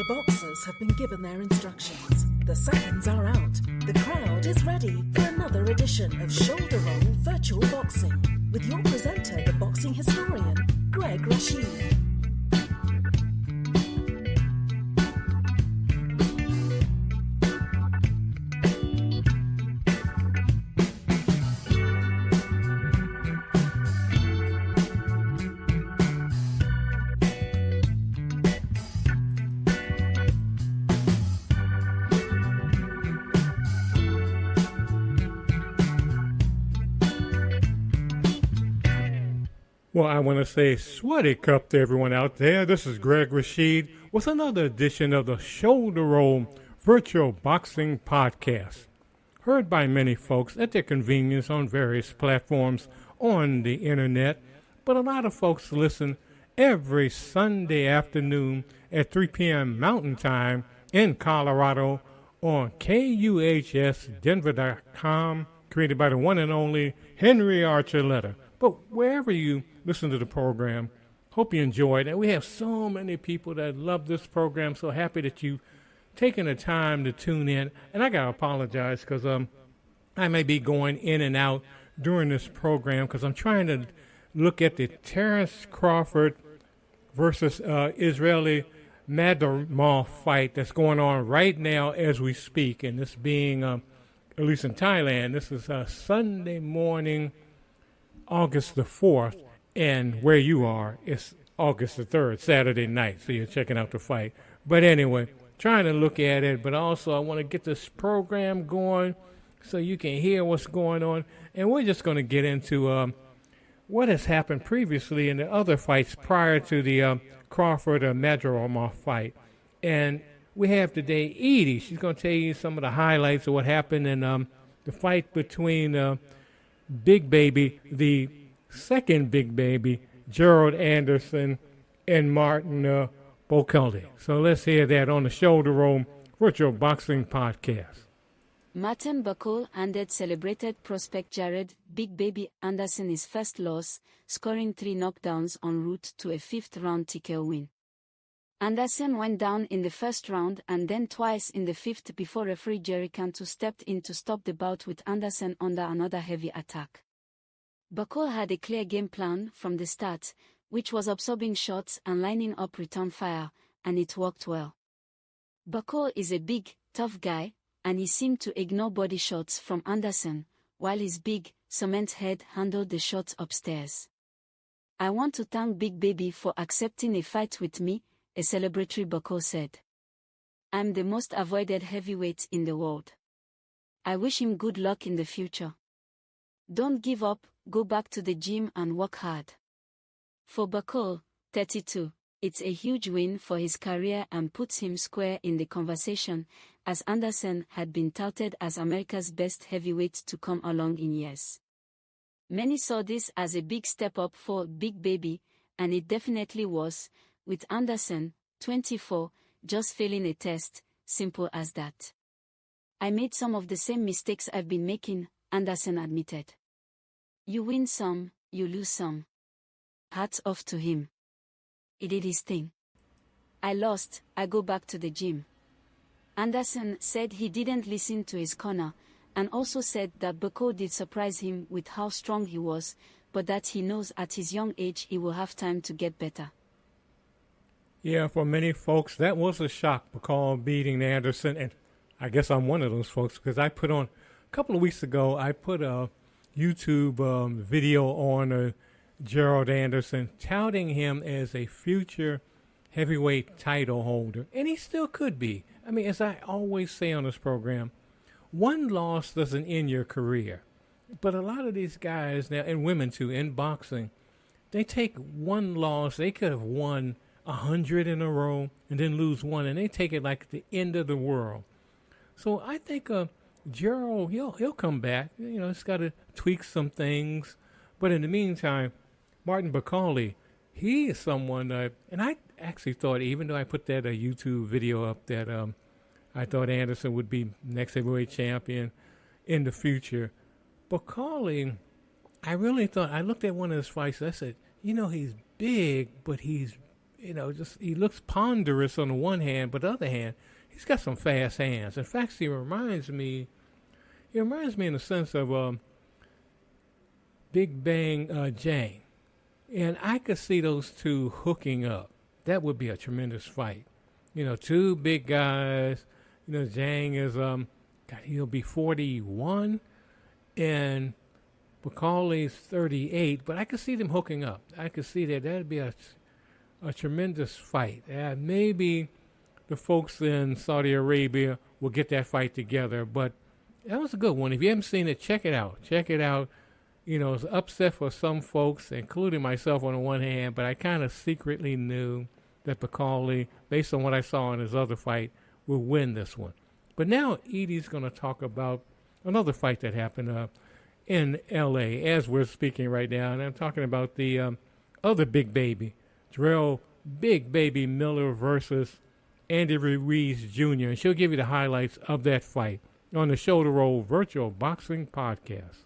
The boxers have been given their instructions. The seconds are out. The crowd is ready for another edition of Shoulder Roll Virtual Boxing with your presenter, the boxing historian, Greg Rashid. Well, I want to say sweaty cup to everyone out there. This is Greg Rashid with another edition of the Shoulder Roll Virtual Boxing Podcast. Heard by many folks at their convenience on various platforms on the internet, but a lot of folks listen every Sunday afternoon at 3 p.m. Mountain Time in Colorado on KUHSdenver.com, created by the one and only Henry Archuleta. But wherever you listen to the program, hope you enjoyed it. We have so many people that love this program. So happy that you've taken the time to tune in. And I got to apologize because I may be going in and out during this program because I'm trying to look at the Terrence Crawford versus Israeli Madrimov fight that's going on right now as we speak. And this being, at least in Thailand, this is Sunday morning, August the 4th, and where you are, it's August the 3rd, Saturday night, so you're checking out the fight. But anyway, trying to look at it, but also I want to get this program going so you can hear what's going on. And we're just going to get into what has happened previously in the other fights prior to the Crawford or Madrimov fight. And we have today Edie. She's going to tell you some of the highlights of what happened in the fight between Big Baby, the second Big Baby, Gerald Anderson, and Martin Bocelli. So let's hear that on the Shoulder Roll Virtual Boxing Podcast. Martin Bocelli handed celebrated prospect Jared Big Baby Anderson his first loss, scoring 3 knockdowns en route to a 5th-round TKO win. Anderson went down in the first round and then twice in the 5th before referee Gerry Cooney stepped in to stop the bout with Anderson under another heavy attack. Bocelli had a clear game plan from the start, which was absorbing shots and lining up return fire, and it worked well. Bocelli is a big, tough guy, and he seemed to ignore body shots from Anderson, while his big, cement head handled the shots upstairs. "I want to thank Big Baby for accepting a fight with me," a celebratory Bocelli said. "I'm the most avoided heavyweight in the world. I wish him good luck in the future. Don't give up, go back to the gym and work hard." For Bocelli, 32, it's a huge win for his career and puts him square in the conversation, as Anderson had been touted as America's best heavyweight to come along in years. Many saw this as a big step up for Big Baby, and it definitely was, with Anderson, 24, just failing a test, simple as that. "I made some of the same mistakes I've been making," Anderson admitted. "You win some, you lose some. Hats off to him. He did his thing. I lost, I go back to the gym." Anderson said he didn't listen to his corner, and also said that Bocelli did surprise him with how strong he was, but that he knows at his young age he will have time to get better. Yeah, for many folks, that was a shock, Bocelli beating Anderson. And I guess I'm one of those folks because I put on, a couple of weeks ago, I put a YouTube video on Gerald Anderson, touting him as a future heavyweight title holder. And he still could be. I mean, as I always say on this program, one loss doesn't end your career. But a lot of these guys now, and women too, in boxing, they take one loss. They could have won 100 in a row and then lose one, and they take it like the end of the world. So I think Gerald, he'll come back. You know, it's got to tweak some things. But in the meantime, Martin Bocelli, he is someone, and I actually thought, even though I put that YouTube video up, that I thought Anderson would be next heavyweight champion in the future. Bocelli, I really thought, I looked at one of his fights, I said, you know, he's big, but he's just he looks ponderous on the one hand, but the other hand, he's got some fast hands. In fact, he reminds me in the sense of Big Bang Jang. And I could see those two hooking up. That would be a tremendous fight. Two big guys. Jang is, he'll be 41, and Bakali's 38, but I could see them hooking up. I could see that. That'd be a tremendous fight. Maybe the folks in Saudi Arabia will get that fight together, but that was a good one. If you haven't seen it, check it out. Check it out. It's upset for some folks, including myself on the one hand, but I kind of secretly knew that Bakali, based on what I saw in his other fight, will win this one. But now Edie's going to talk about another fight that happened in L.A. as we're speaking right now, and I'm talking about the other big baby, Jarrell Big Baby Miller versus Andy Ruiz Jr., and she'll give you the highlights of that fight on the Shoulder Roll Virtual Boxing Podcast.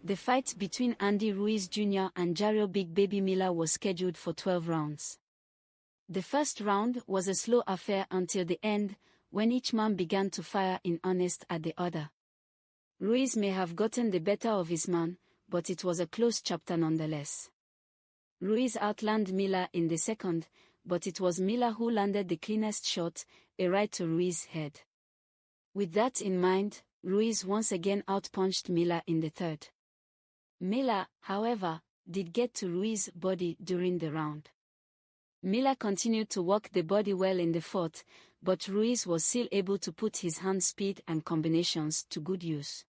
The fight between Andy Ruiz Jr. and Jarrell Big Baby Miller was scheduled for 12 rounds. The first round was a slow affair until the end, when each man began to fire in earnest at the other. Ruiz may have gotten the better of his man, but it was a close chapter nonetheless. Ruiz outlanded Miller in the second, but it was Miller who landed the cleanest shot, a right to Ruiz's head. With that in mind, Ruiz once again outpunched Miller in the third. Miller, however, did get to Ruiz's body during the round. Miller continued to work the body well in the fourth, but Ruiz was still able to put his hand speed and combinations to good use.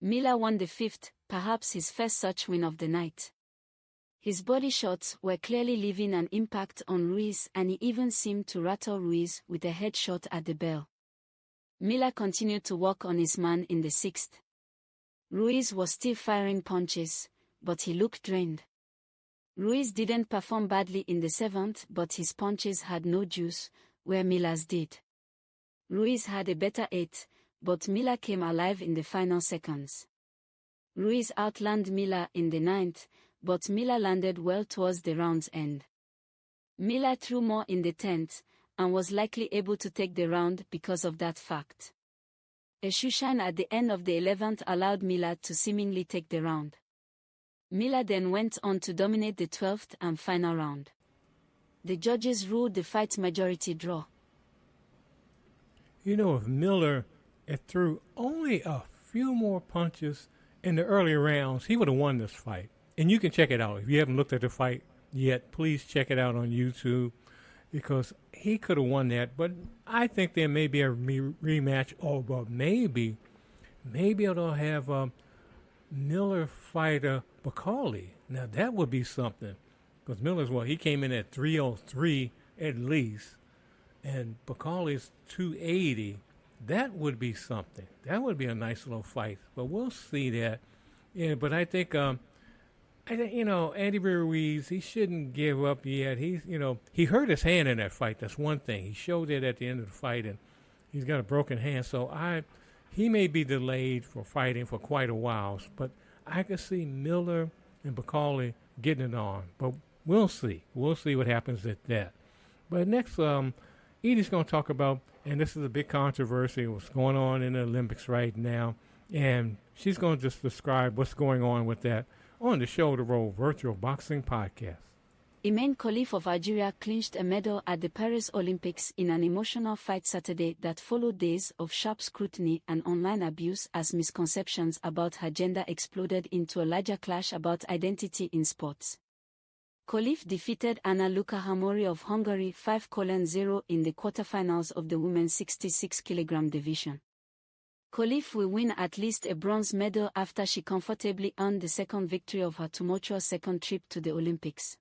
Miller won the fifth, perhaps his first such win of the night. His body shots were clearly leaving an impact on Ruiz, and he even seemed to rattle Ruiz with a headshot at the bell. Miller continued to work on his man in the sixth. Ruiz was still firing punches, but he looked drained. Ruiz didn't perform badly in the seventh, but his punches had no juice, where Miller's did. Ruiz had a better eighth, but Miller came alive in the final seconds. Ruiz outlanded Miller in the ninth, but Miller landed well towards the round's end. Miller threw more in the 10th, and was likely able to take the round because of that fact. A shoeshine at the end of the 11th allowed Miller to seemingly take the round. Miller then went on to dominate the 12th and final round. The judges ruled the fight majority draw. If Miller had threw only a few more punches in the early rounds, he would have won this fight. And you can check it out. If you haven't looked at the fight yet, please check it out on YouTube, because he could have won that. But I think there may be a rematch, or maybe it'll have Miller fight Bakali. Now, that would be something, because Miller's, he came in at 303 at least, and Bakali's 280. That would be something. That would be a nice little fight. But we'll see that. Yeah, but I think Andy Ruiz, he shouldn't give up yet. He hurt his hand in that fight. That's one thing. He showed it at the end of the fight, and he's got a broken hand. So he may be delayed for fighting for quite a while. But I could see Miller and Bakali getting it on. But we'll see. We'll see what happens at that. But next, Edie's going to talk about, and this is a big controversy, what's going on in the Olympics right now. And she's going to just describe what's going on with that on the Shoulder Roll Virtual Boxing Podcast. Imane Khalif of Algeria clinched a medal at the Paris Olympics in an emotional fight Saturday that followed days of sharp scrutiny and online abuse as misconceptions about her gender exploded into a larger clash about identity in sports. Khalif defeated Anna Luka Hamori of Hungary 5-0 in the quarterfinals of the women's 66 kg division. Khalif will win at least a bronze medal after she comfortably earned the second victory of her tumultuous second trip to the Olympics.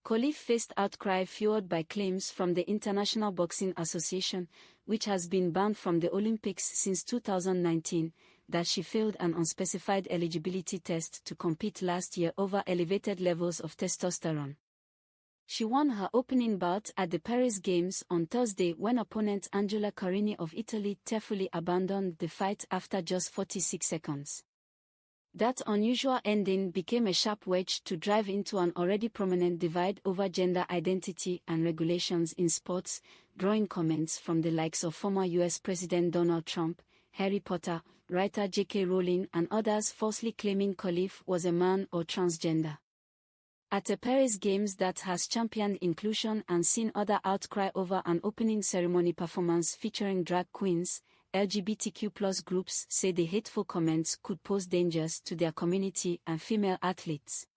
Khalif faced outcry fueled by claims from the International Boxing Association, which has been banned from the Olympics since 2019, that she failed an unspecified eligibility test to compete last year over elevated levels of testosterone. She won her opening bout at the Paris Games on Thursday when opponent Angela Carini of Italy tearfully abandoned the fight after just 46 seconds. That unusual ending became a sharp wedge to drive into an already prominent divide over gender identity and regulations in sports, drawing comments from the likes of former U.S. President Donald Trump, Harry Potter, writer J.K. Rowling and others falsely claiming Khalif was a man or transgender. At a Paris Games that has championed inclusion and seen other outcry over an opening ceremony performance featuring drag queens, LGBTQ+ groups say the hateful comments could pose dangers to their community and female athletes.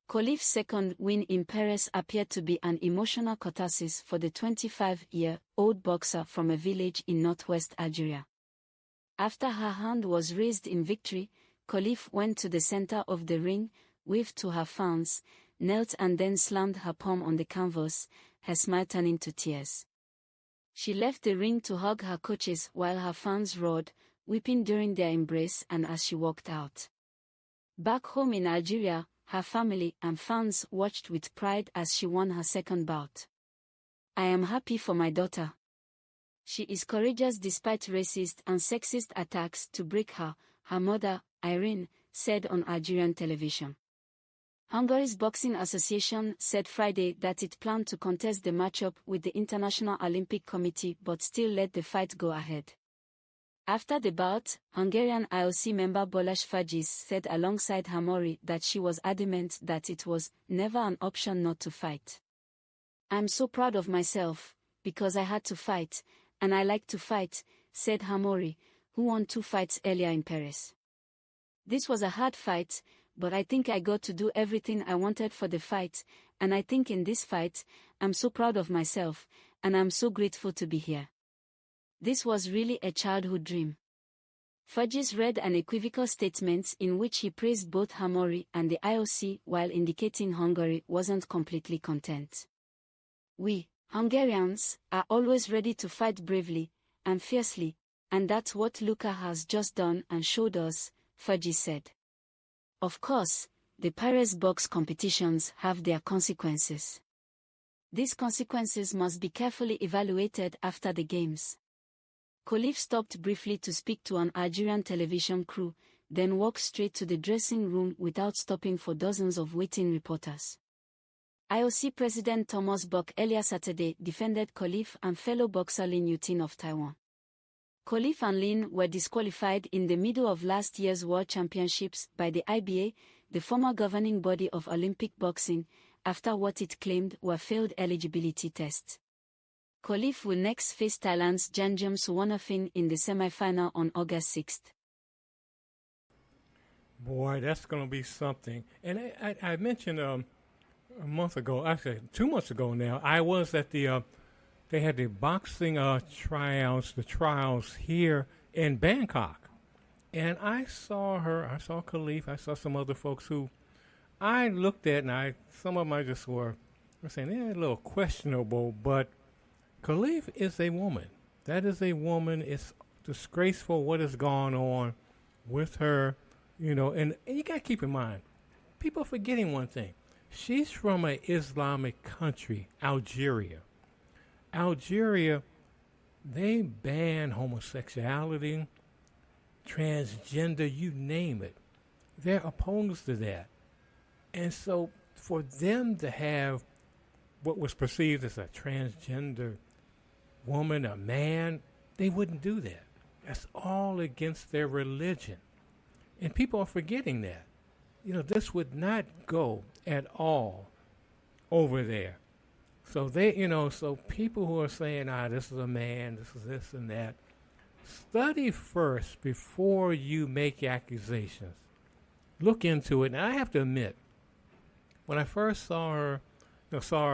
Khalif's second win in Paris appeared to be an emotional catharsis for the 25-year-old boxer from a village in northwest Algeria. After her hand was raised in victory, Khalif went to the center of the ring, waved to her fans, knelt and then slammed her palm on the canvas, her smile turning to tears. She left the ring to hug her coaches while her fans roared, weeping during their embrace and as she walked out. Back home in Algeria, her family and fans watched with pride as she won her second bout. "I am happy for my daughter. She is courageous despite racist and sexist attacks to break her," her mother, Irene, said on Algerian television. Hungary's Boxing Association said Friday that it planned to contest the matchup with the International Olympic Committee but still let the fight go ahead. After the bout, Hungarian IOC member Balázs Fagyi said alongside Hamori that she was adamant that it was never an option not to fight. "I'm so proud of myself, because I had to fight, and I like to fight," said Hamori, who won 2 fights earlier in Paris. "This was a hard fight, but I think I got to do everything I wanted for the fight, and I think in this fight, I'm so proud of myself, and I'm so grateful to be here. This was really a childhood dream." Fagyi read an equivocal statement in which he praised both Hamori and the IOC while indicating Hungary wasn't completely content. "We, Hungarians, are always ready to fight bravely and fiercely, and that's what Luka has just done and showed us," Fagyi said. Of course, the Paris box competitions have their consequences. These consequences must be carefully evaluated after the games. Khalif stopped briefly to speak to an Algerian television crew, then walked straight to the dressing room without stopping for dozens of waiting reporters. IOC President Thomas Bach earlier Saturday defended Khalif and fellow boxer Lin Yutin of Taiwan. Khalif and Lin were disqualified in the middle of last year's World Championships by the IBA, the former governing body of Olympic boxing, after what it claimed were failed eligibility tests. Khalif will next face Thailand's Janjum Suwarnaphin in the semi-final on August 6th. Boy, that's going to be something. And I mentioned a month ago, actually 2 months ago now, I was at the they had the boxing the trials here in Bangkok. And I saw Khalif, I saw some other folks who I looked at, and some of them I just were saying they're a little questionable, but Khalif is a woman. That is a woman. It's disgraceful what has gone on with her, and you got to keep in mind, people are forgetting one thing. She's from an Islamic country, Algeria. Algeria, they ban homosexuality, transgender, you name it. They're opposed to that. And so for them to have what was perceived as a transgender woman, a man, they wouldn't do that. That's all against their religion. And people are forgetting that. This would not go at all over there. So so people who are saying, this is a man, this is this and that, study first before you make accusations. Look into it. And I have to admit, when I first saw her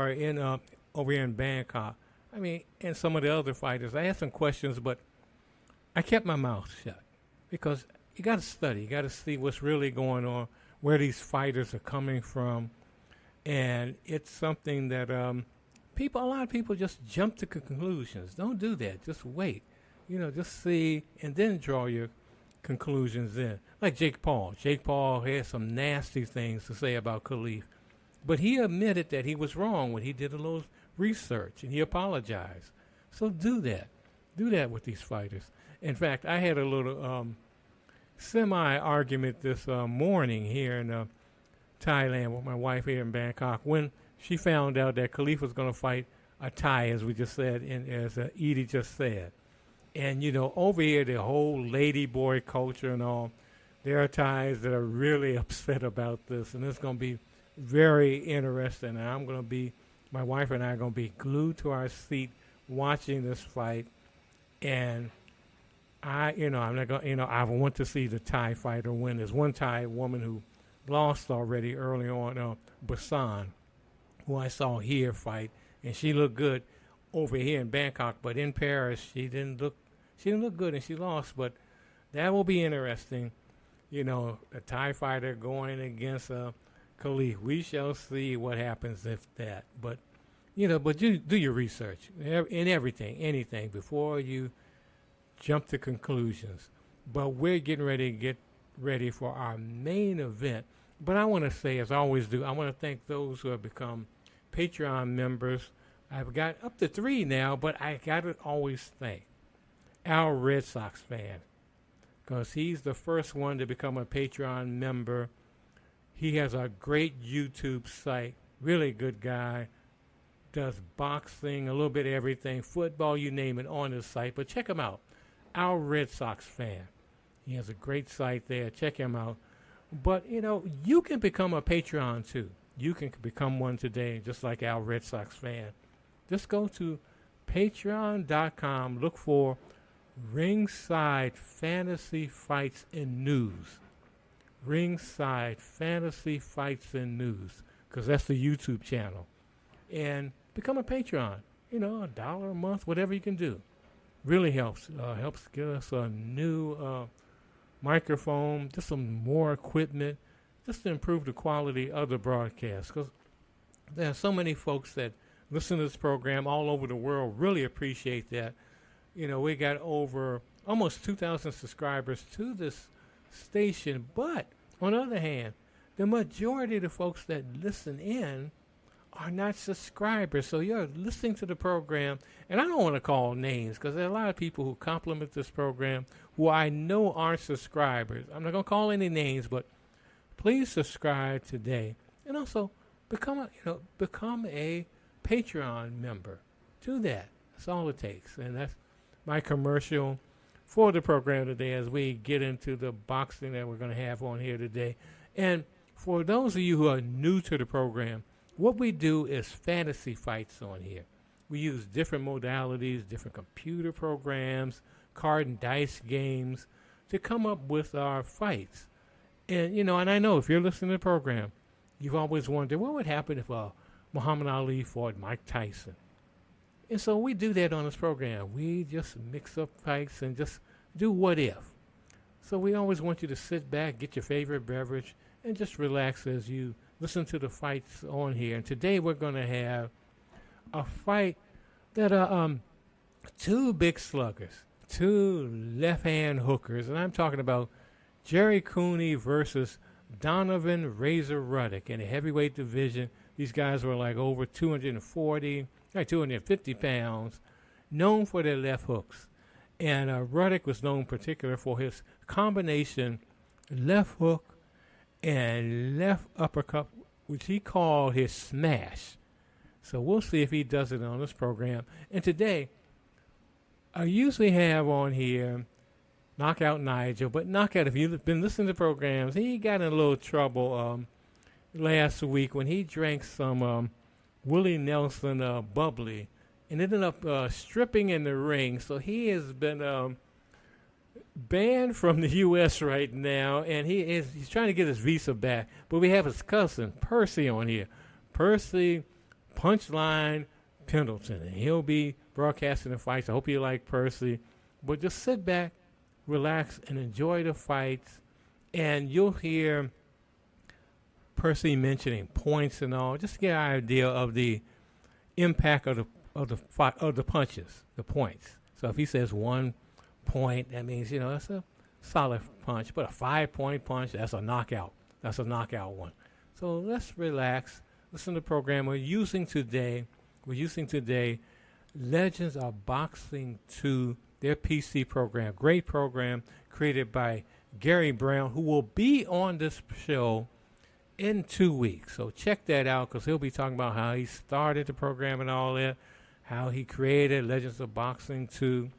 in over here in Bangkok, and some of the other fighters, I had some questions, but I kept my mouth shut because you got to study. You got to see what's really going on, where these fighters are coming from, and it's something that a lot of people just jump to conclusions. Don't do that. Just wait. Just see and then draw your conclusions in. Like Jake Paul. Jake Paul had some nasty things to say about Khalif, but he admitted that he was wrong when he did a little research, and he apologized. So do that. Do that with these fighters. In fact, I had a little semi-argument this morning here in Thailand with my wife here in Bangkok when she found out that Khalif was going to fight a Thai, as we just said, and as Edie just said. And, over here, the whole lady boy culture and all, there are Thais that are really upset about this, and it's going to be very interesting. And my wife and I are going to be glued to our seat watching this fight. And I'm not going. I want to see the Thai fighter win. There's one Thai woman who lost already early on, Basan, who I saw here fight, and she looked good over here in Bangkok, but in Paris she didn't look good, and she lost. But that will be interesting. The Thai fighter going against Khalif. We shall see what happens if that. But you do your research in anything before you jump to conclusions. But we're getting ready for our main event. But I want to say, as I always do, I want to thank those who have become Patreon members. I've got up to 3 now, but I got to always thank our Red Sox fan, because he's the first one to become a Patreon member. He has a great YouTube site, really good guy, does boxing, a little bit of everything, football, you name it, on his site. But check him out, our Red Sox fan. He has a great site there. Check him out. But, you can become a Patreon, too. You can become one today, just like our Red Sox fan. Just go to patreon.com. Look for Ringside Fantasy Fights and News. Ringside Fantasy Fights and News, because that's the YouTube channel. And become a Patreon. $1 a month, whatever you can do. Really helps. Helps get us a new microphone, just some more equipment, just to improve the quality of the broadcast. Because there are so many folks that listen to this program all over the world, really appreciate that. We got over almost 2,000 subscribers to this station. But on the other hand, the majority of the folks that listen in are not subscribers. So you're listening to the program, and I don't want to call names because there are a lot of people who compliment this program who I know aren't subscribers. I'm not going to call any names, but please subscribe today, and also become a Patreon member. Do that. That's all it takes, and that's my commercial for the program today as we get into the boxing that we're going to have on here today. And for those of you who are new to the program, what we do is fantasy fights on here. We use different modalities, different computer programs, card and dice games to come up with our fights. And, and I know if you're listening to the program, you've always wondered, what would happen if Muhammad Ali fought Mike Tyson? And so we do that on this program. We just mix up fights and just do what if. So we always want you to sit back, get your favorite beverage, and just relax as you listen to the fights on here. And today we're going to have a fight that are two big sluggers, two left-hand hookers. And I'm talking about Gerry Cooney versus Donovan Razor Ruddock in the heavyweight division. These guys were like over 250 pounds, known for their left hooks. And Ruddock was known in particular for his combination left hook and left uppercut, which he called his smash. So we'll see if he does it on this program. And today, I usually have on here Knockout Nigel, but Knockout, if you've been listening to programs, he got in a little trouble last week when he drank some Willie Nelson bubbly and ended up stripping in the ring. So he has been banned from the U.S. right now, and he's trying to get his visa back. But we have his cousin, Percy, on here. Percy Punchline Pendleton, and he'll be broadcasting the fights. I hope you like Percy. But just sit back, relax, and enjoy the fights. And you'll hear Percy mentioning points and all, just to get an idea of the impact of the punches, the points. So if he says 1 point, that means that's a solid punch. But a 5-point punch, that's a knockout. That's a knockout one. So let's relax. Listen to the program we're using today. Legends of Boxing 2, their PC program. Great program created by Gary Brown, who will be on this show in 2 weeks. So check that out because he'll be talking about how he started the program and all that, how he created Legends of Boxing too.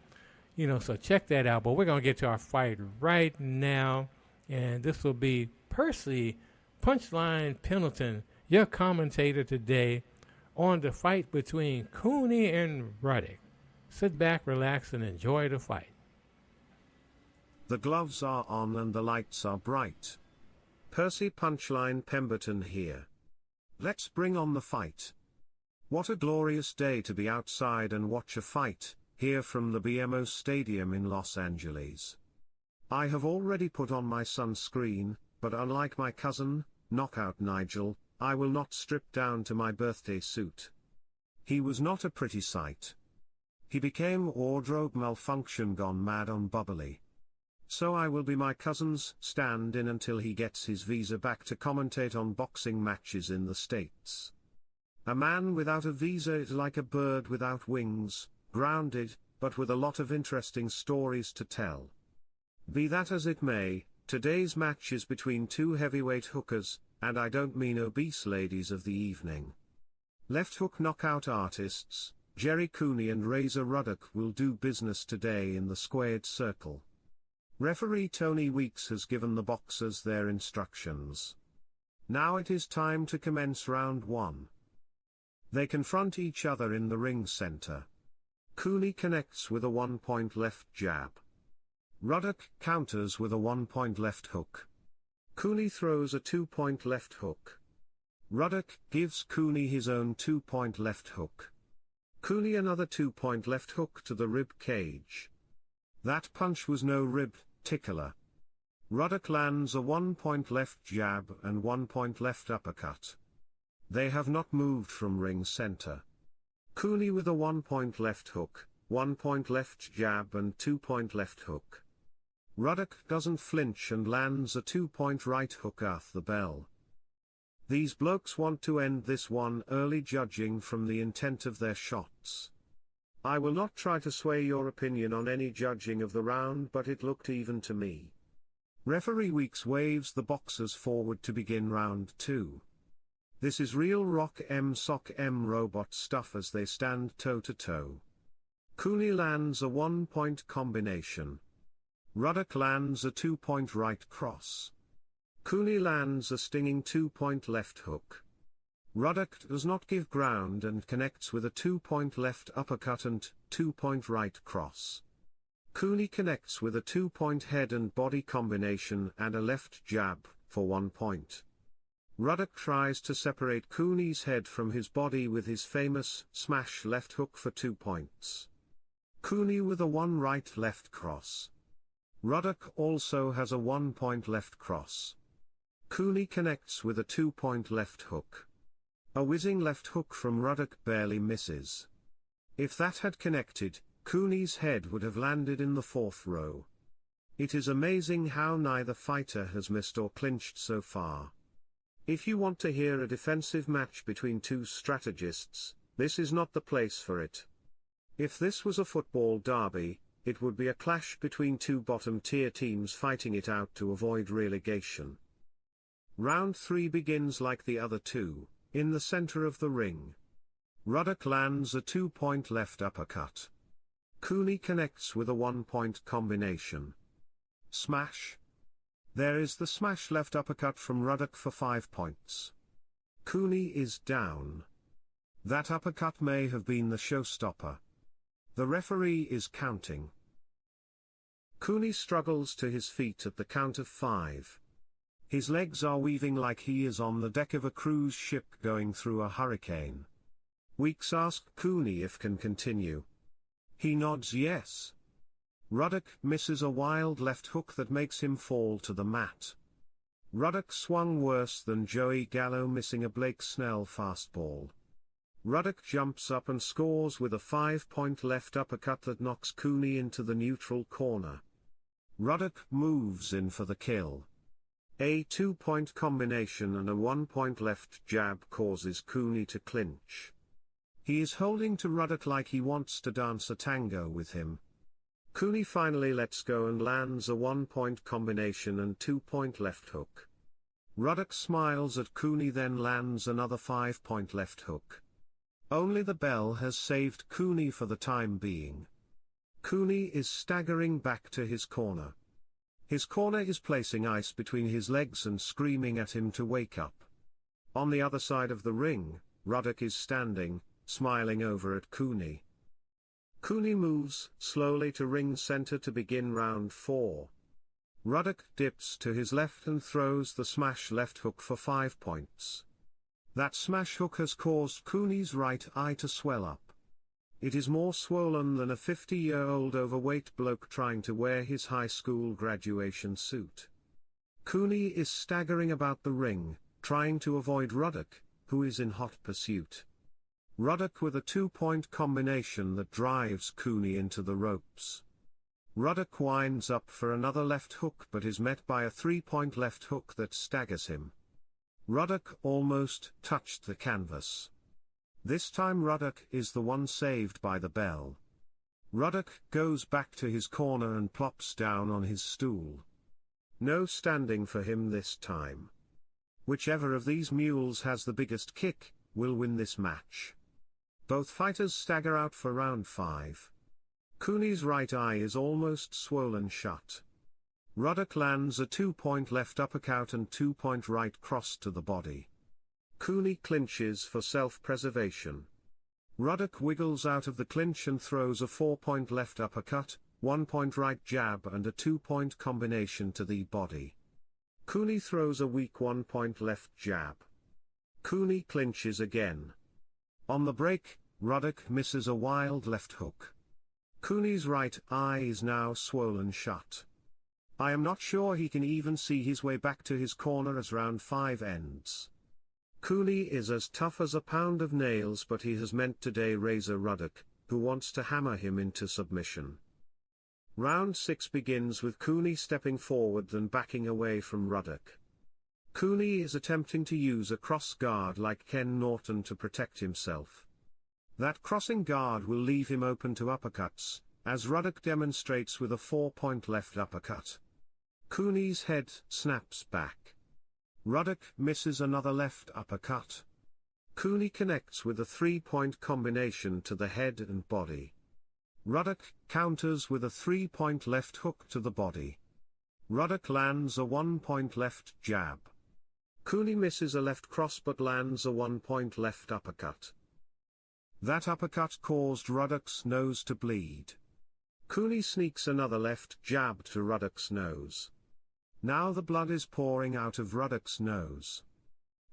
So check that out. But we're going to get to our fight right now. And this will be Percy Punchline Pendleton, your commentator today on the fight between Cooney and Ruddock. Sit back, relax, and enjoy the fight. The gloves are on and the lights are bright. Percy Punchline Pemberton here. Let's bring on the fight. What a glorious day to be outside and watch a fight, here from the BMO Stadium in Los Angeles. I have already put on my sunscreen, but unlike my cousin, Knockout Nigel, I will not strip down to my birthday suit. He was not a pretty sight. He became wardrobe malfunction gone mad on bubbly. So I will be my cousin's stand-in until he gets his visa back to commentate on boxing matches in the States. A man without a visa is like a bird without wings, grounded, but with a lot of interesting stories to tell. Be that as it may, today's match is between two heavyweight hookers, and I don't mean obese ladies of the evening. Left hook knockout artists, Gerry Cooney and Ruddock will do business today in the squared circle. Referee Tony Weeks has given the boxers their instructions. Now it is time to commence round 1. They confront each other in the ring center. Cooney connects with a 1-point left jab. Ruddock counters with a 1-point left hook. Cooney throws a 2-point left hook. Ruddock gives Cooney his own 2-point left hook. Cooney another 2-point left hook to the rib cage. That punch was no rib tickler. Ruddock lands a 1-point left jab and 1-point left uppercut. They have not moved from ring center. Cooney with a 1-point left hook, 1-point left jab and 2-point left hook. Ruddock doesn't flinch and lands a 2-point right hook off the bell. These blokes want to end this one early, judging from the intent of their shots. I will not try to sway your opinion on any judging of the round, but it looked even to me. Referee Weeks waves the boxers forward to begin round 2. This is real rock sock robot stuff as they stand toe to toe. Cooney lands a 1-point combination. Ruddock lands a 2-point right cross. Cooney lands a stinging 2-point left hook. Ruddock does not give ground and connects with a 2-point left uppercut and 2-point right cross. Cooney connects with a 2-point head and body combination and a left jab, for 1 point. Ruddock tries to separate Cooney's head from his body with his famous smash left hook for 2 points. Cooney with a 1 right left cross. Ruddock also has a 1-point left cross. Cooney connects with a 2-point left hook. A whizzing left hook from Ruddock barely misses. If that had connected, Cooney's head would have landed in the 4th row. It is amazing how neither fighter has missed or clinched so far. If you want to hear a defensive match between two strategists, this is not the place for it. If this was a football derby, it would be a clash between two bottom-tier teams fighting it out to avoid relegation. Round 3 begins like the other two, in the center of the ring. Ruddock lands a 2-point left uppercut. Cooney connects with a 1-point combination. Smash. There is the smash left uppercut from Ruddock for 5 points. Cooney is down. That uppercut may have been the showstopper. The referee is counting. Cooney struggles to his feet at the count of 5. His legs are weaving like he is on the deck of a cruise ship going through a hurricane. Weeks asks Cooney if can continue. He nods yes. Ruddock misses a wild left hook that makes him fall to the mat. Ruddock swung worse than Joey Gallo missing a Blake Snell fastball. Ruddock jumps up and scores with a 5-point left uppercut that knocks Cooney into the neutral corner. Ruddock moves in for the kill. A 2-point combination and a 1-point left jab causes Cooney to clinch. He is holding to Ruddock like he wants to dance a tango with him. Cooney finally lets go and lands a 1-point combination and 2-point left hook. Ruddock smiles at Cooney, then lands another 5-point left hook. Only the bell has saved Cooney for the time being. Cooney is staggering back to his corner. His corner is placing ice between his legs and screaming at him to wake up. On the other side of the ring, Ruddock is standing, smiling over at Cooney. Cooney moves slowly to ring center to begin round 4. Ruddock dips to his left and throws the smash left hook for 5 points. That smash hook has caused Cooney's right eye to swell up. It is more swollen than a 50-year-old overweight bloke trying to wear his high school graduation suit. Cooney is staggering about the ring, trying to avoid Ruddock, who is in hot pursuit. Ruddock with a 2-point combination that drives Cooney into the ropes. Ruddock winds up for another left hook but is met by a 3-point left hook that staggers him. Ruddock almost touched the canvas. This time Ruddock is the one saved by the bell. Ruddock goes back to his corner and plops down on his stool. No standing for him this time. Whichever of these mules has the biggest kick will win this match. Both fighters stagger out for round 5. Cooney's right eye is almost swollen shut. Ruddock lands a 2-point left uppercut and 2-point right cross to the body. Cooney clinches for self-preservation. Ruddock wiggles out of the clinch and throws a 4-point left uppercut, 1-point right jab and a 2-point combination to the body. Cooney throws a weak 1-point left jab. Cooney clinches again. On the break, Ruddock misses a wild left hook. Cooney's right eye is now swollen shut. I am not sure he can even see his way back to his corner as round 5 ends. Cooney is as tough as a pound of nails, but he has met today Razor Ruddock, who wants to hammer him into submission. Round 6 begins with Cooney stepping forward then backing away from Ruddock. Cooney is attempting to use a cross guard like Ken Norton to protect himself. That crossing guard will leave him open to uppercuts, as Ruddock demonstrates with a 4-point left uppercut. Cooney's head snaps back. Ruddock misses another left uppercut. Cooney connects with a 3-point combination to the head and body. Ruddock counters with a 3-point left hook to the body. Ruddock lands a 1-point left jab. Cooney misses a left cross but lands a 1-point left uppercut. That uppercut caused Ruddock's nose to bleed. Cooney sneaks another left jab to Ruddock's nose. Now the blood is pouring out of Ruddock's nose.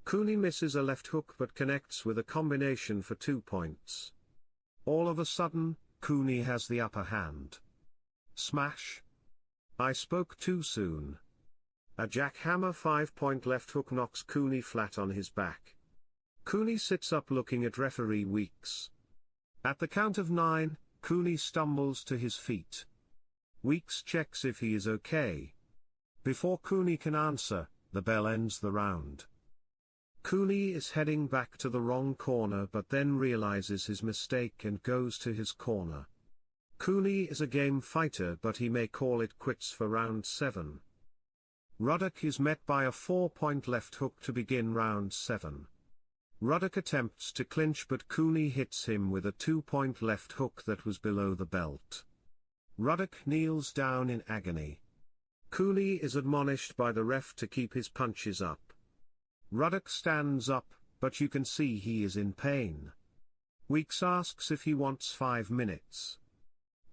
Cooney misses a left hook but connects with a combination for 2 points. All of a sudden, Cooney has the upper hand. Smash! I spoke too soon. A jackhammer 5-point left hook knocks Cooney flat on his back. Cooney sits up looking at referee Weeks. At the count of 9, Cooney stumbles to his feet. Weeks checks if he is okay. Before Cooney can answer, the bell ends the round. Cooney is heading back to the wrong corner but then realizes his mistake and goes to his corner. Cooney is a game fighter but he may call it quits for round 7. Ruddock is met by a 4-point left hook to begin round 7. Ruddock attempts to clinch but Cooney hits him with a 2-point left hook that was below the belt. Ruddock kneels down in agony. Cooney is admonished by the ref to keep his punches up. Ruddock stands up, but you can see he is in pain. Weeks asks if he wants 5 minutes.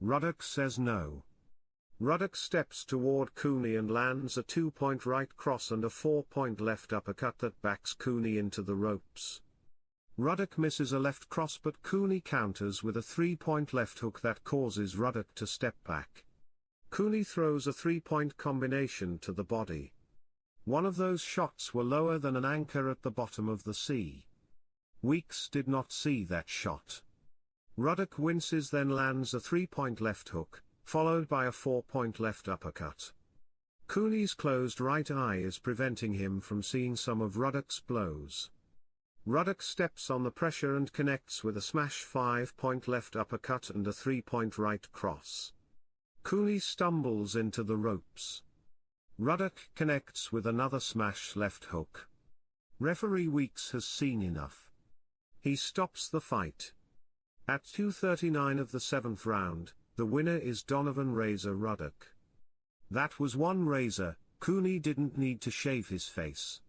Ruddock says no. Ruddock steps toward Cooney and lands a 2-point right cross and a 4-point left uppercut that backs Cooney into the ropes. Ruddock misses a left cross but Cooney counters with a 3-point left hook that causes Ruddock to step back. Cooney throws a 3-point combination to the body. One of those shots were lower than an anchor at the bottom of the sea. Weeks did not see that shot. Ruddock winces then lands a 3-point left hook, followed by a 4-point left uppercut. Cooney's closed right eye is preventing him from seeing some of Ruddock's blows. Ruddock steps on the pressure and connects with a smash 5-point left uppercut and a 3-point right cross. Cooney stumbles into the ropes. Ruddock connects with another smash left hook. Referee Weeks has seen enough. He stops the fight. At 2:39 of the 7th round, the winner is Donovan Razor Ruddock. That was one razor. Cooney didn't need to shave his face.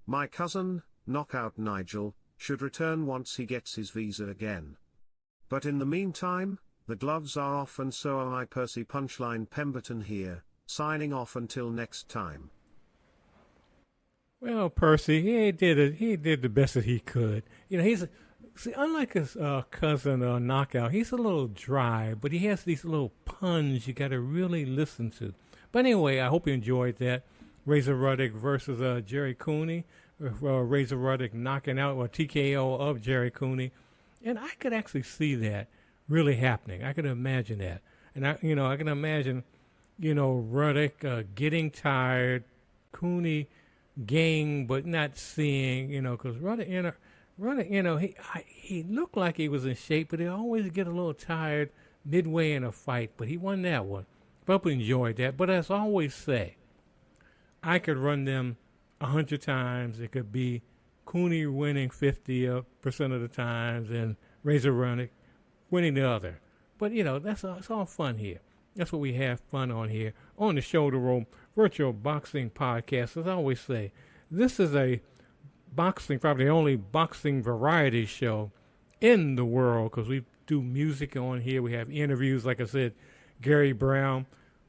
My cousin, Knockout Nigel, should return once he gets his visa again. But in the meantime, the gloves are off, and so am I. Percy Punchline Pemberton here, signing off until next time. Well, Percy, he did the best that he could. You know, unlike his cousin Knockout, he's a little dry, but he has these little puns you got to really listen to. But anyway, I hope you enjoyed that. Razor Ruddock versus Gerry Cooney. Razor Ruddock knocking out or TKO of Gerry Cooney. And I could actually see that really happening. I could imagine that. And I can imagine, Ruddock getting tired, Cooney gang, but not seeing, because Ruddock, he looked like he was in shape, but he always get a little tired midway in a fight. But he won that one. Probably enjoyed that. But as I always say, I could run them 100 times. It could be Cooney winning 50% of the times and Razor Ruddock winning the other. But, it's all fun here. That's what we have fun on here. On the Shoulder Roll Virtual Boxing Podcast, as I always say, this is a probably the only boxing variety show in the world, because we do music on here. We have interviews, like I said, Gary Brown,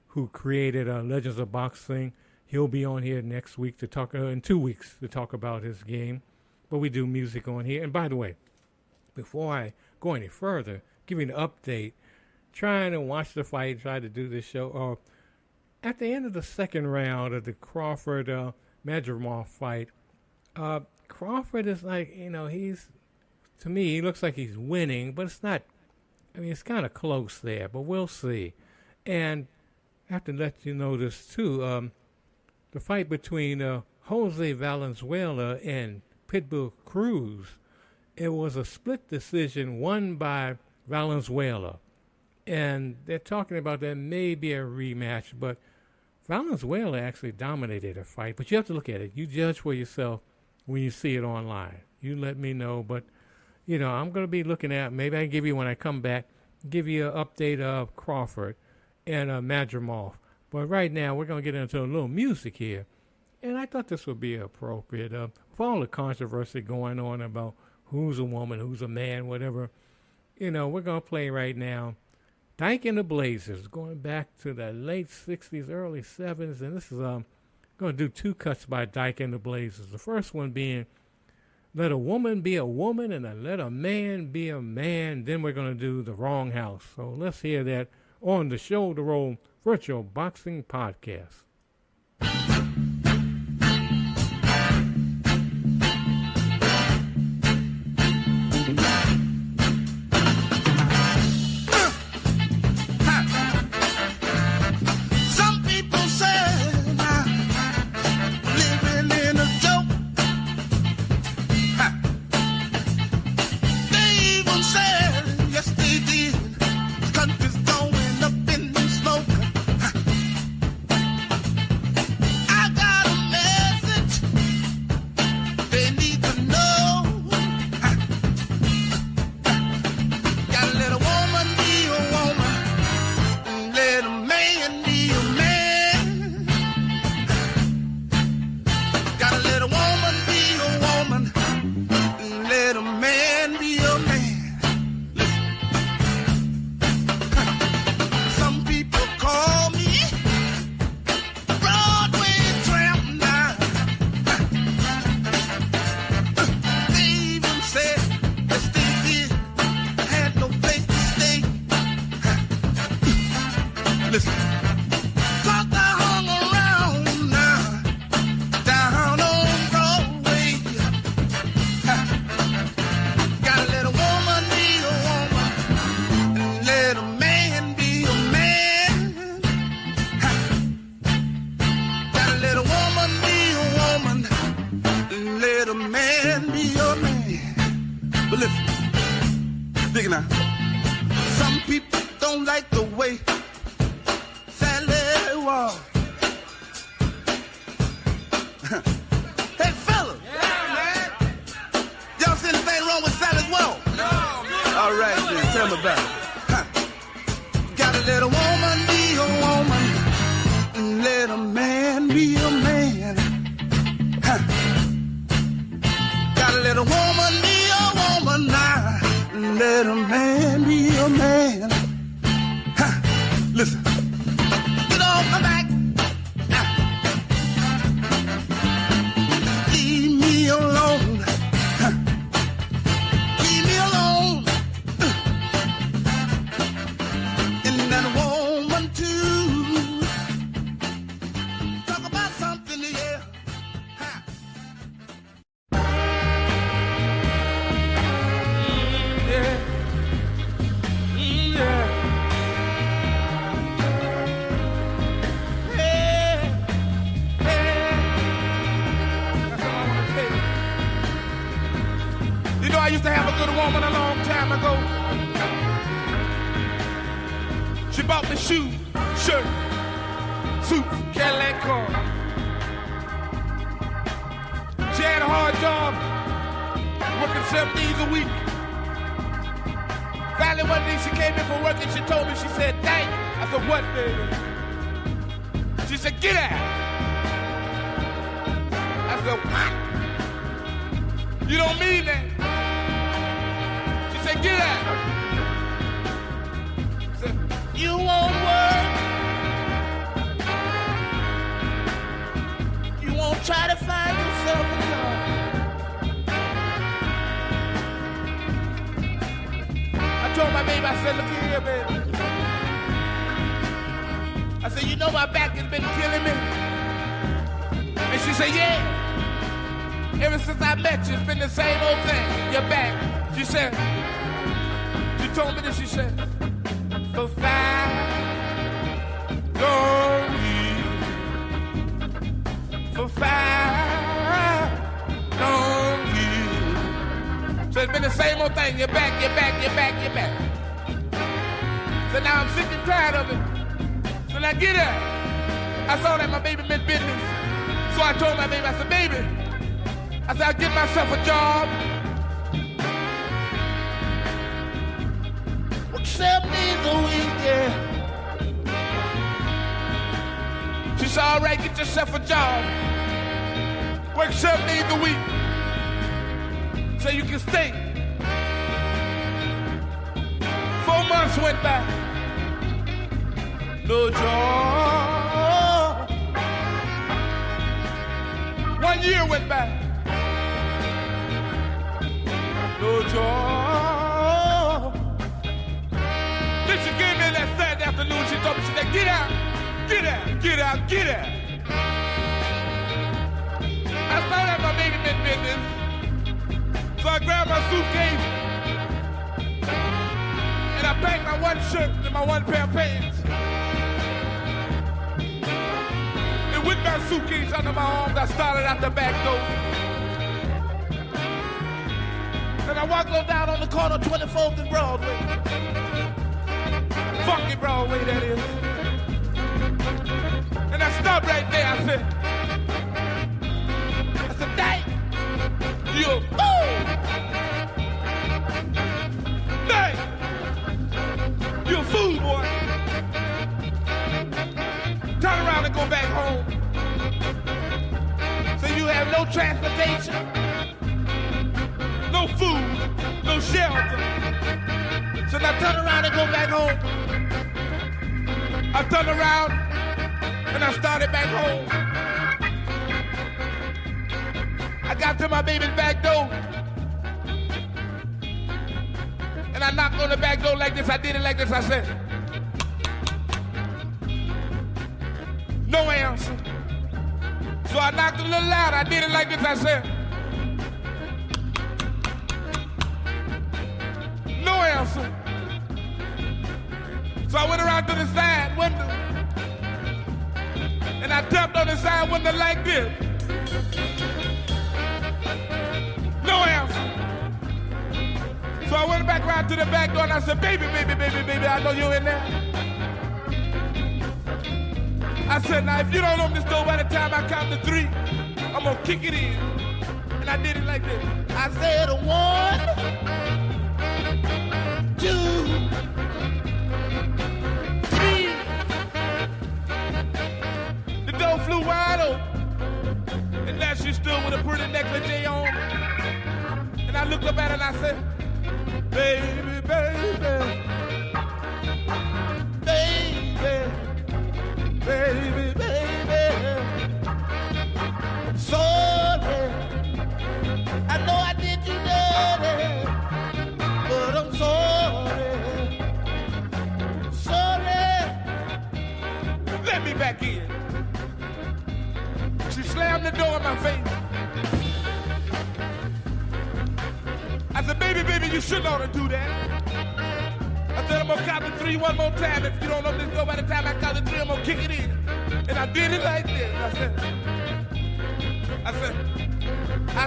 who created Legends of Boxing. He'll be on here next week to talk, in 2 weeks, to talk about his game. But we do music on here. And by the way, before I go any further, give you an update. Trying to watch the fight, try to do this show. At the end of the second round of the Crawford Madrimov fight, Crawford is like, to me, he looks like he's winning, but it's not. I mean, it's kind of close there, but we'll see. And I have to let you know this, too. The fight between Jose Valenzuela and Pitbull Cruz, it was a split decision won by Valenzuela. And they're talking about there may be a rematch, but Valenzuela actually dominated the fight. But you have to look at it. You judge for yourself when you see it online. You let me know. But, I'm going to be looking at, maybe I can give you, when I come back, give you an update of Crawford and Madrimov. But right now, we're going to get into a little music here. And I thought this would be appropriate. For all the controversy going on about who's a woman, who's a man, whatever, we're going to play right now Dyke and the Blazers, going back to the late 60s, early 70s. And this is going to do two cuts by Dyke and the Blazers. The first one being Let a Woman Be a Woman and then Let a Man Be a Man. Then we're going to do The Wrong House. So let's hear that on the Shoulder Roll Virtual Boxing Podcast. Hey, fellas. Yeah, man. Y'all see anything wrong with Sally's Walk? No. All right, then. Tell me about it. Gotta let a woman be a woman. And let a man be a man. Gotta let a woman be a woman now. And let a man be a man. Listen. Get off my back. Leave me alone. Leave me alone. And that woman too. Talk about something, yeah. I used to have a good woman a long time ago. She bought me shoes, shirt, suits, Cadillac car. She had a hard job, working 7 days a week. Finally one day she came in for work and she told me, she said, "Thank." I said, "What, baby?" She said, "Get out." I said, "What? You don't mean that?" Say, "Get out." Say, "You won't work. You won't try to find yourself a job." I told my baby, I said, "Look here, baby." I said, "You know my back has been killing me." And she said, "Yeah. Ever since I met you, it's been the same old thing. Your back." She said, she told me this, she said, "For 5 long years, for 5 long years." So it's been the same old thing, your back, your back, your back, your back. So now I'm sick and tired of it. So now get up. I saw that my baby meant business. So I told my baby, I said, "Baby," I said, "I'll get myself a job. 7 days a week, yeah." She said, "All right, get yourself a job. Work 7 days a week so you can stay." 4 months went by. No job. 1 year went by. No job. Then she gave me that Saturday afternoon. She told me, she said, "Get out, get out, get out, get out." I saw that my baby meant business. So I grabbed my suitcase and I packed my one shirt and my one pair of pants. And with my suitcase under my arms, I started out the back door. And I walked on down on the corner, 24th and Broadway. Funky Broadway, that is. And I stopped right there. I said, "Dang, you a fool! Dang, you a fool, boy. Turn around and go back home. So you have no transportation, no food, no shelter. So now turn around and go back home." I turned around and I started back home. I got to my baby's back door and I knocked on the back door like this. I did it like this. I said, "No answer." So I knocked a little louder. I did it like this. I said, "No answer." So I went around to the side window and I tapped on the side window like this. No answer. So I went back around to the back door and I said, "Baby, baby, baby, baby, I know you're in there." I said, now if you don't open this door by the time I count to 3, I'm gonna kick it in. And I did it like this. I said 1, 2, 3. The door flew wide open. And there she stood with a pretty negligee on. And I looked up at her and I said, baby, baby, baby, baby, baby, I'm sorry. I know I did you dirty, but I'm sorry. Sorry. Let me back in. She slammed the door in my face. I said, baby, baby, you shouldn't ought to do that. I said, I'm gonna count to 3 one more time. If you don't open this door by the time I count to 3, I'm gonna kick it in. And I did it like this. I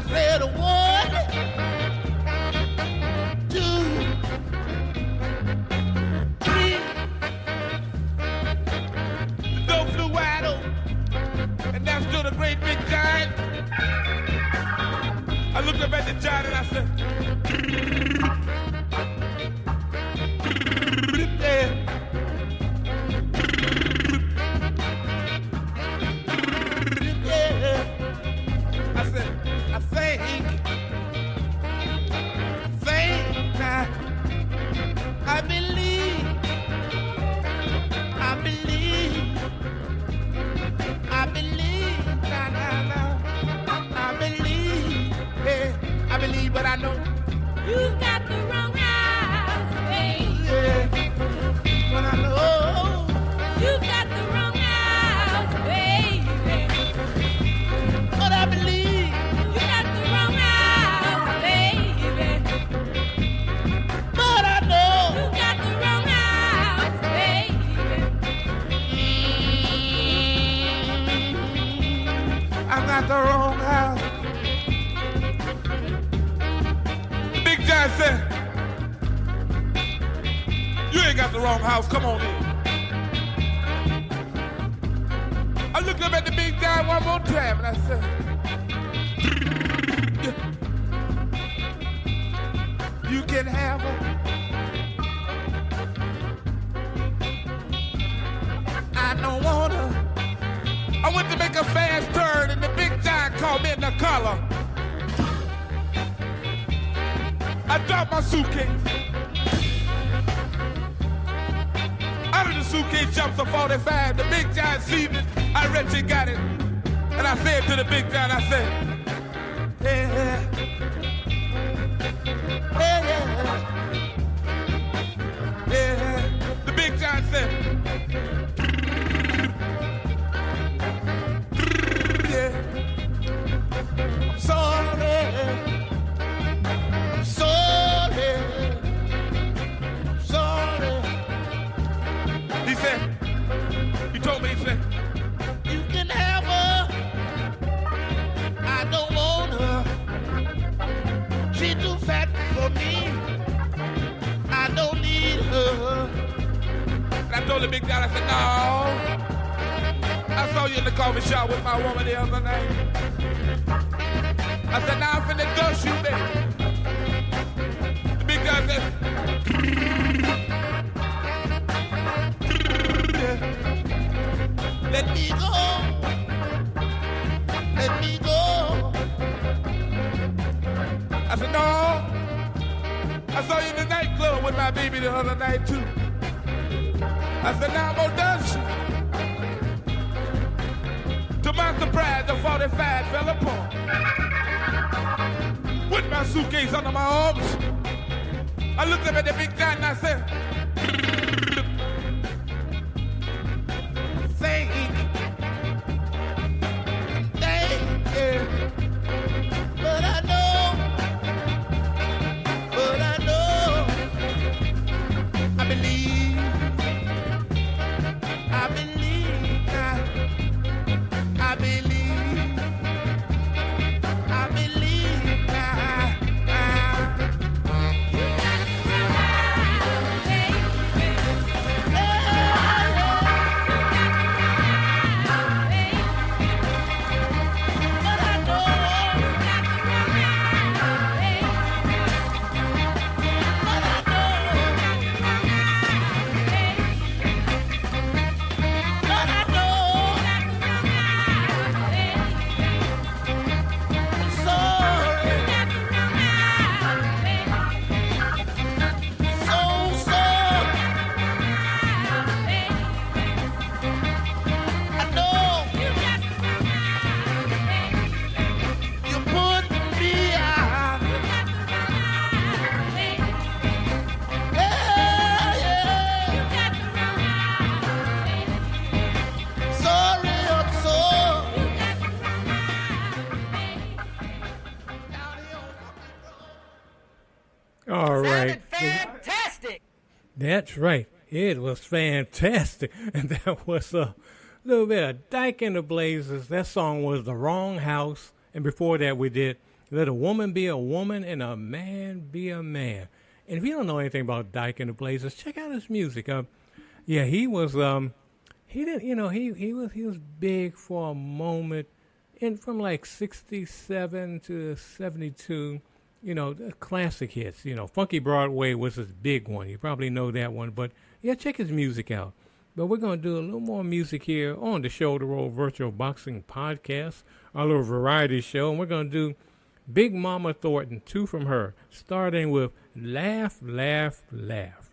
said 1, 2, 3. The door flew wide open. And there stood a great big giant. I looked up at the giant and I said, but I know you got the wrong house, baby. Yeah. But I know you got the wrong house, baby. But I believe you got the wrong house, baby. But I know you got the wrong house, baby. I got the wrong house. I said, you ain't got the wrong house, come on in. I looked up at the big guy one more time and I said, you can have her. I don't want her. I went to make a fast turn and the big giant called me in the collar. I dropped my suitcase. Out of the suitcase jumps a 45. The big giant see me. I read you got it. And I said to the big giant, I said, yeah, yeah, yeah, yeah. The big giant said, yeah, I'm sorry. He told me, he said, you can have her. I don't want her. She's too fat for me. I don't need her. And I told the big guy, I said, no. I saw you in the coffee shop with my woman the other night. I said, now I'm finna dust you, baby. The big guy said, let me go. Let me go. I said, no. I saw you in the nightclub with my baby the other night, too. I said, now I'm gonna dance you. To my surprise, the 45 fell apart. With my suitcase under my arms, I looked up at the big giant and I said, thank you. But I know, I believe now. I believe now. fantastic. That's right. It was fantastic. And that was a little bit of Dyke and the Blazers. That song was The Wrong House. And before that, we did Let a Woman Be a Woman and a Man Be a Man. And if you don't know anything about Dyke and the Blazers, check out his music. Yeah, he was he didn't, he was big for a moment, and from like 67 to 72, the classic hits. Funky Broadway was his big one. You probably know that one, but yeah, check his music out. But we're going to do a little more music here on the Shoulder Roll Virtual Boxing Podcast, our little variety show, and we're going to do Big Mama Thornton, Two from Her, starting with Laugh, Laugh, Laugh.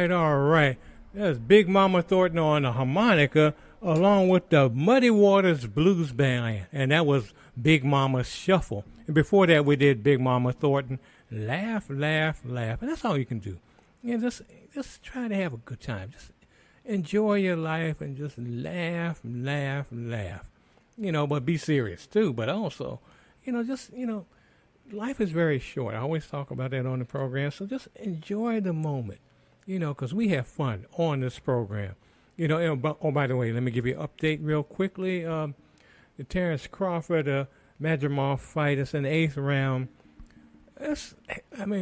right. That's Big Mama Thornton on the harmonica, along with the Muddy Waters Blues Band, and that was Big Mama Shuffle. And before that, we did Big Mama Thornton, Laugh, Laugh, Laugh. And that's all you can do. Just try to have a good time. Just enjoy your life and just laugh, laugh, laugh. But be serious too. But also, life is very short. I always talk about that on the program. So just enjoy the moment, because we have fun on this program. By the way, let me give you an update real quickly. The Terrence Crawford, Madrimov fight is in the 8th round.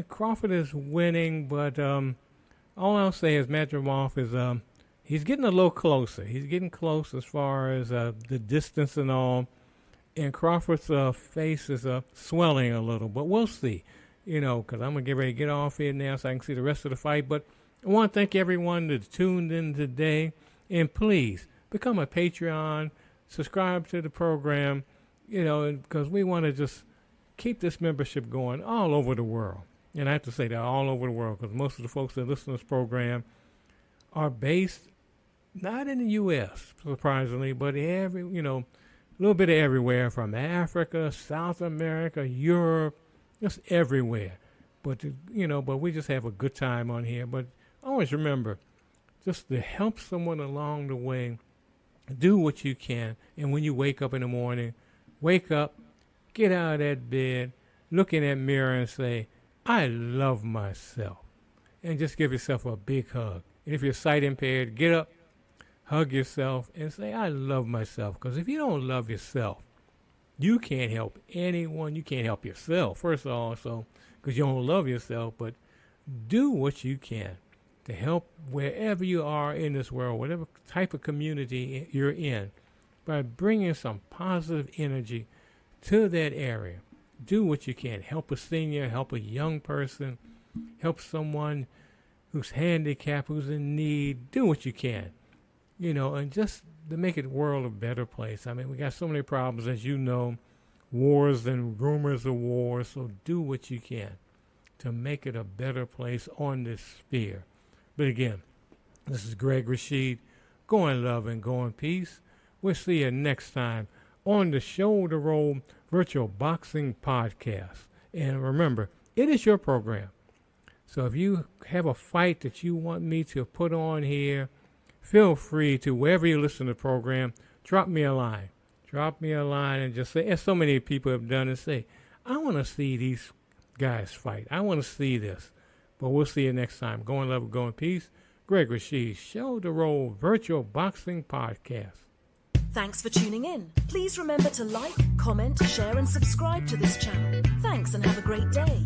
Crawford is winning, but all I'll say is Madrimov is he's getting a little closer. He's getting close as far as the distance and all. And Crawford's face is swelling a little, but we'll see. Because I'm going to get ready to get off here now so I can see the rest of the fight. But I want to thank everyone that tuned in today. And please, become a Patreon, subscribe to the program, because we want to just keep this membership going all over the world. And I have to say that all over the world, because most of the folks that listen to this program are based not in the U.S., surprisingly, but a little bit of everywhere, from Africa, South America, Europe, just everywhere. But we just have a good time on here. But always remember, just to help someone along the way, do what you can. And when you wake up in the morning, wake up, get out of that bed, look in that mirror and say, I love myself. And just give yourself a big hug. And if you're sight impaired, get up, hug yourself, and say, I love myself. Because if you don't love yourself, you can't help anyone. You can't help yourself, first of all, because you don't love yourself. But do what you can to help wherever you are in this world, whatever type of community you're in, by bringing some positive energy to that area. Do what you can. Help a senior, help a young person, help someone who's handicapped, who's in need. Do what you can, and just to make the world a better place. We got so many problems, as you know, wars and rumors of wars, so do what you can to make it a better place on this sphere. But again, this is Greg Rashid. Go in love and go in peace. We'll see you next time on the Shoulder Roll Virtual Boxing Podcast. And remember, it is your program. So if you have a fight that you want me to put on here, feel free to, wherever you listen to the program, drop me a line. Drop me a line and just say, as so many people have done, and say, I want to see these guys fight. I want to see this. But we'll see you next time. Go in love, go in peace. Greg Rashid, Shoulder Roll Virtual Boxing Podcast. Thanks for tuning in. Please remember to like, comment, share and subscribe to this channel. Thanks and have a great day.